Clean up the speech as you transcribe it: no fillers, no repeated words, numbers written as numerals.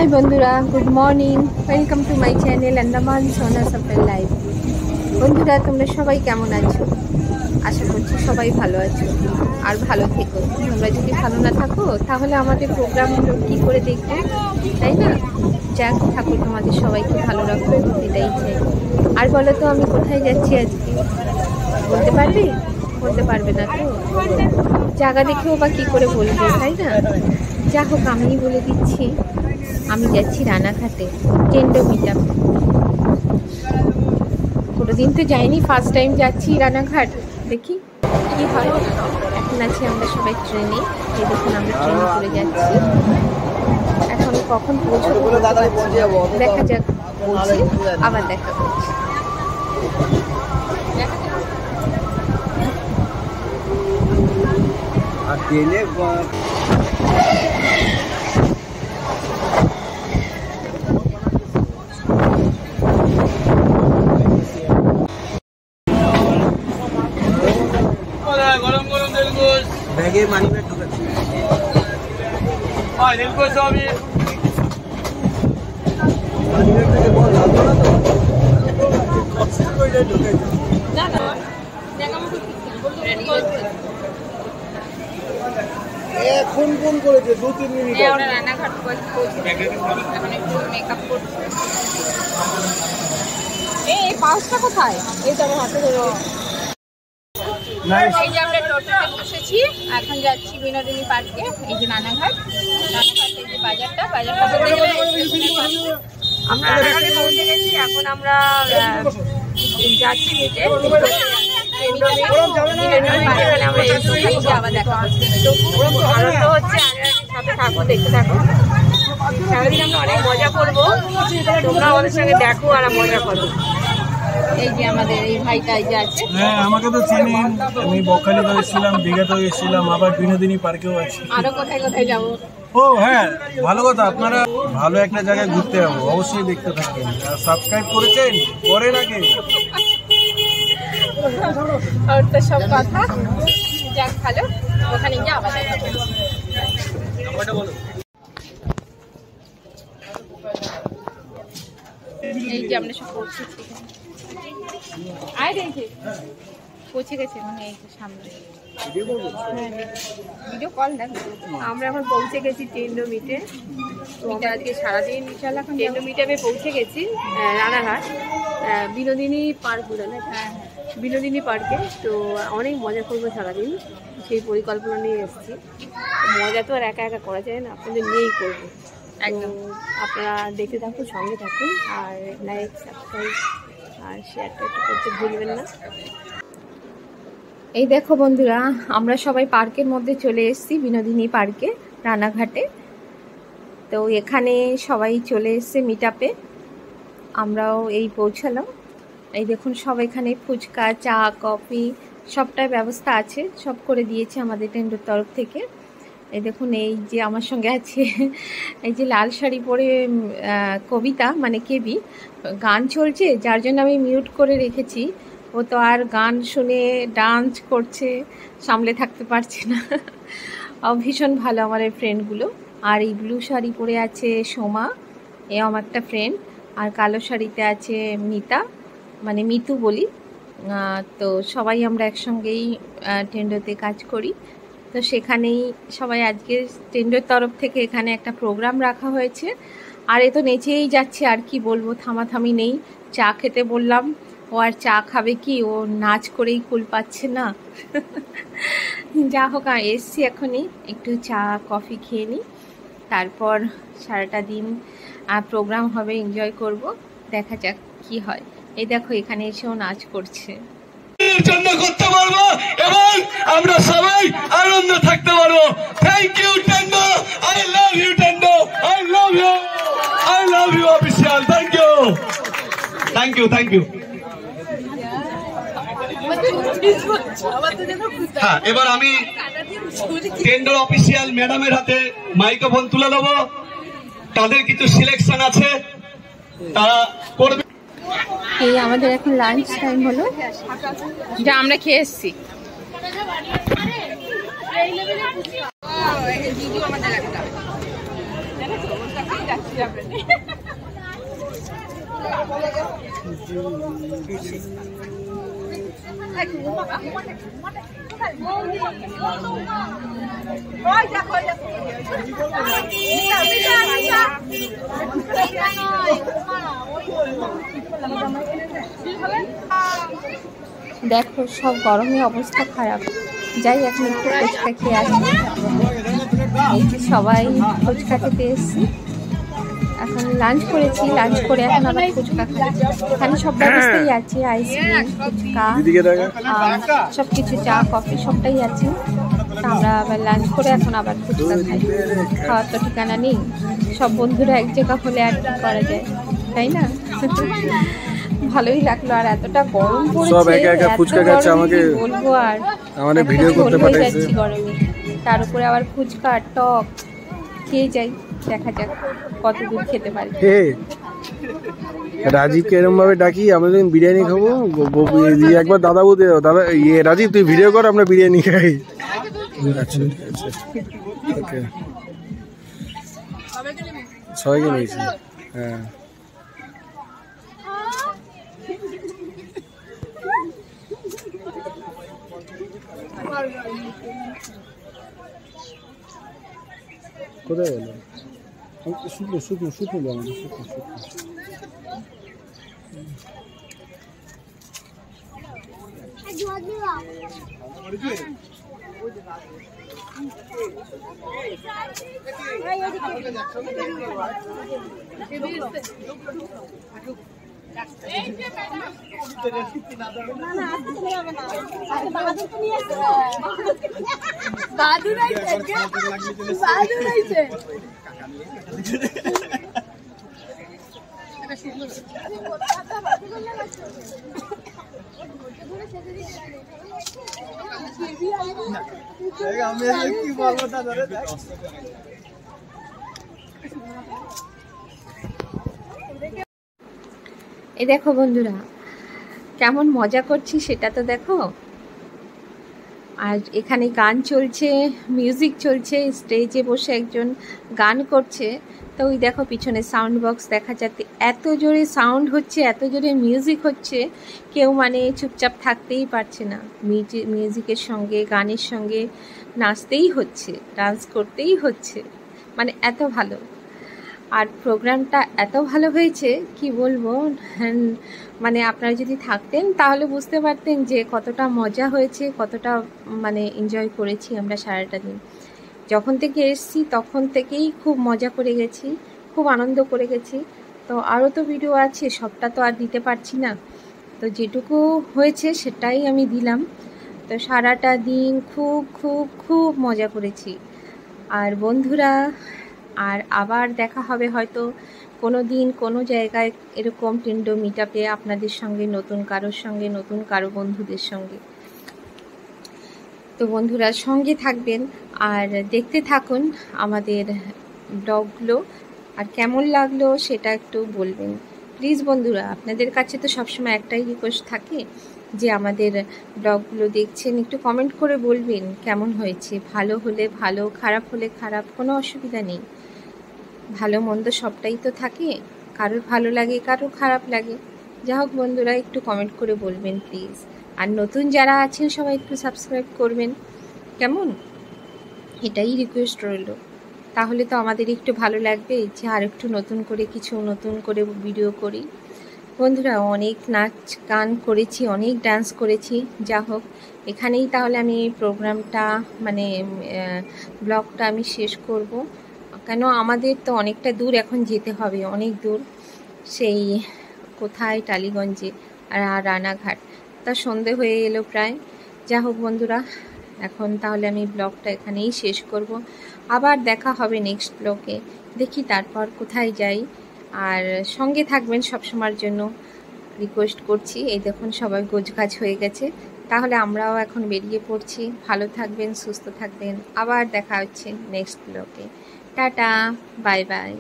High বন্ধুরা, good morning. Welcome to my channel Andaman সোনা সাফের live. বন্ধুরা, তোমরা সবাই কেমন আছো? আশা করছি সবাই ভালো আছো আর ভালো থেকো। তোমরা যদি ভালো না থাকো তাহলে আমাদের প্রোগ্রামগুলো কী করে দেখবে, তাই না? যাক, ঠাকুর তোমাদের সবাইকে ভালো রাখো, এটাই চাই। আর বলো তো, আমি কোথায় যাচ্ছি আজকে? বলতে পারবে? বলতে পারবে না তো? জায়গা দেখেও বা কী করে বলবে, তাই না? যা হোক, আমিই বলে দিচ্ছি, আমি যাচ্ছি রানাঘাটে টেন্ডো মিটআপ। কোনোদিন তো যাইনি, ফার্স্ট টাইম যাচ্ছি রানাঘাট। দেখি কি হয়। এখন আছি আমরা সবাই ট্রেনে। এই দেখুন, আমরা ট্রেনে করে যাচ্ছি। এখন কখন পৌঁছবো দেখা যাক, বলছি আবার দেখা করছি। আর ট্রেনে ব্যাগে মানি ব্যাগ ঢুকাচ্ছি। এখন ফোন করেছে 2-3 মিনিট। আমরা রানাঘাট পৌঁছে এখন একটু মেকআপ করছি। এই পাউচটা কোথায়? এই তো আমার হাতে ধরো। এই যে আমরা টোটোতে বসেছি, এখন যাচ্ছি বিনোদিনী পার্কে। এই যে রানাঘাট, এই যে বাজারটা বলতে গেলে আমরা রানাঘাটে পৌঁছে গেছি। এখন আমরা যাচ্ছি নিচে, আমরা এই আবার দেখা হচ্ছে। তো খুব আনন্দ হচ্ছে, সাথে থাকো, দেখতে থাকো। সারাদিন আমরা অনেক মজা করবো, তোমরা আমাদের সঙ্গে দেখো আর মজা করো। এই যে আমাদের এই ভাইটা এই যে আছে। হ্যাঁ, আমাকে তো চেনেন। আমি বকখালিতে এসেছিলাম, দীঘাতেও এসেছিলাম, আবার বিনোদিনী পার্কেও আছি। আরো কোথায় কোথায় যাবো? ও হ্যাঁ, ভালো কথা। আপনারা ভালো একটা জায়গায় ঘুরতে যাবো, অবশ্যই দেখতে থাকবেন। আর সাবস্ক্রাইব করেছেন? করেন আগে। আর তো সব কথা যাক, ভালো। ওখানে গিয়ে আবার দেখা করছি। এই যে আমরা সব পৌঁছেছি, পৌঁছে গেছে মানে এই সামনে। ভিডিও কল দেখ। আমরা এখন পৌঁছে গেছি টেন্ডো মিটে। তো আমরা আজকে সারাদিন টেন্ডো মিটে পৌঁছে গেছি রানাঘাট বিনোদিনী পার্ক বলে না, বিনোদিনী পার্কে। তো অনেক মজা করবো সারাদিন, সেই পরিকল্পনা নিয়ে এসেছি। মজা তো আর একা একা করা যায় না, আপনাদের নিয়েই করবো। একদম আপনারা দেখতে থাকুন, সঙ্গে থাকুন, আর লাইক, সাবস্ক্রাইব আর শেয়ারটা একটু করতে ভুলবেন না। এই দেখো বন্ধুরা, আমরা সবাই পার্কের মধ্যে চলে এসেছি, বিনোদিনী পার্কে রানাঘাটে। তো এখানে সবাই চলে এসছে মিটআপে, আমরাও এই পৌঁছালাম। এই দেখুন, সব এখানে ফুচকা, চা, কফি সবটাই ব্যবস্থা আছে, সব করে দিয়েছে আমাদের টেন্ডোর তরফ থেকে। এই দেখুন, এই যে আমার সঙ্গে আছে, এই যে লাল শাড়ি পরে কবিতা মানে কেবি, গান চলছে, যার জন্য আমি মিউট করে রেখেছি। ও তো আর গান শুনে ডান্স করছে, সামলে থাকতে পারছে না। ভীষণ ভালো আমার এই ফ্রেন্ডগুলো। আর এই ব্লু শাড়ি পরে আছে সোমা, এ আমার একটা ফ্রেন্ড। আর কালো শাড়িতে আছে মিতা, মানে মিতু বলি। তো সবাই আমরা একসঙ্গেই টেন্ডোতে কাজ করি। তো সেখানেই সবাই আজকে টেন্ডোর তরফ থেকে এখানে একটা প্রোগ্রাম রাখা হয়েছে। আর এ তো নেচেই যাচ্ছে, আর কি বলবো, থামাথামি নেই। চা খেতে বললাম, ও আর চা খাবে কি, ও নাচ করেই কুল পাচ্ছে না। যা হোক, এসছি এখনই, একটু চা কফি খেয়ে নিই, তারপর সারাটা দিন প্রোগ্রাম হবে, এনজয় করব। দেখা যাক কি হয়। এই দেখো, এখানে এসেও নাচ করছে। জন্য করতে পারবো এবং আমরা সবাই আনন্দ থাকতে পারবো। থ্যাংক ইউ টেন্ডো, আই লাভ ইউ টেন্ডো, I love you, I love you official. Thank you, thank you, thank you. হ্যাঁ, এবার আমি টেন্ডোর অফিসিয়াল ম্যাডামের হাতে মাইক্রোফোন তুলে দেবো। তাদের কিছু সিলেকশন আছে, তারা করবে। এই আমাদের এখন লাঞ্চ টাইম হলো, যা আমরা খেয়ে এসছি। ভিডিও আমাদের একটা দেখো সব গরমে অবস্থা খারাপ। যাই এখন একটু ফুচকা খেয়ে আসি। এই যে সবাই ফুচকা খেতে এসছি। এখন লাঞ্চ করেছি, লাঞ্চ করে এখন আবার ফুচকা খাচ্ছি। এখানে সব ব্যবস্থাই আছে, আইসক্রিম, ফুচকা, সব কিছু, চা কফি সবটাই আছে। আমরা আবার লাঞ্চ করে এখন আবার ফুচকা খাই। খাওয়ার তো ঠিকানা নেই, সব বন্ধুরা এক জায়গা হলে আর কি করা যায়, তাই না? ভালোই লাগলো। আর এতটা গরম পড়েছে, সব একা একা ফুচকা খাচ্ছে, আমাকে বলবো আর আমাদের ভিডিও করতে পাঠাইছে গরমে। তার উপরে আবার ফুচকা টক খেয়ে যাই, দেখা যাক কত দূর খেতে পারি। রাজীবকে এরকম ভাবে ডাকি, আমরা যখন বিরিয়ানি খাবো একবার দাদা বলতে দাদা রাজীব তুই ভিডিও কর, আমরা বিরিয়ানি খাই। আচ্ছা ওকে, সবাইকে নিয়েছি। হ্যাঁ কোথায় গেল? শুকনো শুকনো শুকনো আমাদের শুকনো শুকনো। এই দেখো বন্ধুরা কেমন মজা করছি সেটা তো দেখো। আর এখানে গান চলছে, মিউজিক চলছে, স্টেজে বসে একজন গান করছে। তো ওই দেখো পিছনে সাউন্ড বক্স দেখা যাচ্ছে, এত জোরে সাউন্ড হচ্ছে, এত জোরে মিউজিক হচ্ছে, কেউ মানে চুপচাপ থাকতেই পারছে না। মিউজিকের সঙ্গে গানের সঙ্গে নাচতেই হচ্ছে, ডান্স করতেই হচ্ছে, মানে এত ভালো। আর প্রোগ্রামটা এত ভালো হয়েছে কি বলবো, মানে আপনারা যদি থাকতেন তাহলে বুঝতে পারতেন যে কতটা মজা হয়েছে, কতটা মানে এনজয় করেছি আমরা সারাটা দিন। যখন থেকে এসেছি তখন থেকেই খুব মজা করে গেছি, খুব আনন্দ করে গেছি। তো আরও তো ভিডিও আছে, সবটা তো আর দিতে পারছি না, তো যেটুকু হয়েছে সেটাই আমি দিলাম। তো সারাটা দিন খুব খুব খুব মজা করেছি। আর বন্ধুরা, আর আবার দেখা হবে হয়তো কোনো দিন কোনো জায়গায় এরকম টিন্ডো মিটআপে আপনাদের সঙ্গে, নতুন কারোর সঙ্গে, নতুন কারো বন্ধুদের সঙ্গে। তো বন্ধুরা সঙ্গে থাকবেন আর দেখতে থাকুন আমাদের ব্লগগুলো। আর কেমন লাগলো সেটা একটু বলবেন প্লিজ বন্ধুরা। আপনাদের কাছে তো সবসময় একটাই রিকোয়েস্ট থাকে যে আমাদের ব্লগগুলো দেখছেন, একটু কমেন্ট করে বলবেন কেমন হয়েছে। ভালো হলে ভালো, খারাপ হলে খারাপ, কোনো অসুবিধা নেই। ভালো মন্দ সবটাই তো থাকে, কারোর ভালো লাগে, কারোর খারাপ লাগে। যা হোক বন্ধুরা একটু কমেন্ট করে বলবেন প্লিজ। আর নতুন যারা আছেন সবাই একটু সাবস্ক্রাইব করবেন, কেমন? এটাই রিকোয়েস্ট রইল। তাহলে তো আমাদের একটু ভালো লাগবে যে আর একটু নতুন করে কিছু নতুন করে ভিডিও করি। বন্ধুরা অনেক নাচ গান করেছি, অনেক ডান্স করেছি। যা হোক এখানেই তাহলে আমি প্রোগ্রামটা মানে ব্লগটা আমি শেষ করব। কেন আমাদের তো অনেকটা দূর এখন যেতে হবে, অনেক দূর, সেই কোথায় টালিগঞ্জে আর রানাঘাট। তা সন্ধে হয়ে এলো প্রায়। যা হোক বন্ধুরা এখন তাহলে আমি ব্লগটা এখানেই শেষ করব। আবার দেখা হবে নেক্সট ব্লগে, দেখি তারপর কোথায় যাই। আর সঙ্গে থাকবেন সবসময়ের জন্য রিকোয়েস্ট করছি। এই দেখুন সবাই গোছগাছ হয়ে গেছে, তাহলে আমরাও এখন বেরিয়ে পড়ছি। ভালো থাকবেন, সুস্থ থাকবেন, আবার দেখা হচ্ছে নেক্সট ব্লগে। Tata, bye bye.